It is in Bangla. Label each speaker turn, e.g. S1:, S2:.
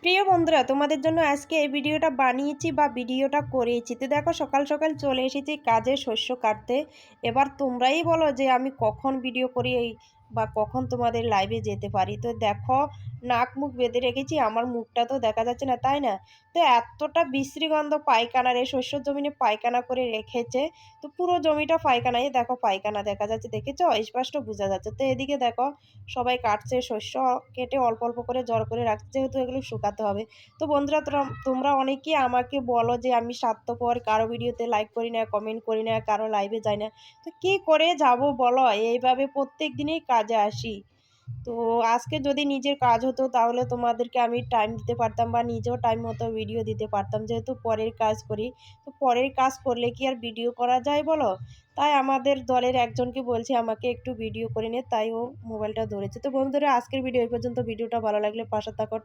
S1: প্রিয় বন্ধুরা, তোমাদের জন্য আজকে এই ভিডিওটা বানিয়েছি বা ভিডিওটা করেছি। তো দেখো, সকাল সকাল চলে এসেছি কাজে শস্য কাটতে। এবার তোমরাই বলো যে আমি কখন ভিডিও করি বা কখন তোমাদের লাইভে যেতে পারি। তো দেখো, নাক মুখ বেঁধে রেখেছি, আমার মুখটা তো দেখা যাচ্ছে না, তাই না? তো এতটা বিশ্রী গন্ধ পায়খানার, এই শস্য জমিনে পায়খানা করে রেখেছে। তো পুরো জমিটা পায়খানায়, দেখো পায়খানা দেখা যাচ্ছে, দেখেছো? স্পষ্ট বোঝা যাচ্ছে। তো এদিকে দেখো, সবাই কাটছে শস্য, কেটে অল্প অল্প করে জড়ো করে রাখছে, যেহেতু এগুলো শুকাতে হবে। তো বন্ধুরা, তোমরা অনেকেই আমাকে বলো যে আমি স্বার্থপর, কারো ভিডিওতে লাইক করি না, কমেন্ট করি না, কারো লাইভে যাই না। তো কি করে যাব বলো? এইভাবে প্রত্যেক দিনই কাজে আসি। তো আজকে যদি নিজের কাজ হতো তাহলে তোমাদেরকে আমি টাইম দিতে পারতাম বা নিজেও টাইম মতো ভিডিও দিতে পারতাম, যেহেতু পরের কাজ করি। তো পরের কাজ করলে কি আর ভিডিও করা যায় বলো? তাই আমাদের দলের একজনকে বলছি আমাকে একটু ভিডিও করে নে, তাই ও মোবাইলটা ধরেছে। তো বন্ধুরা, আজকের ভিডিও এই পর্যন্ত। ভিডিওটা ভালো লাগলে পাশে থাকো।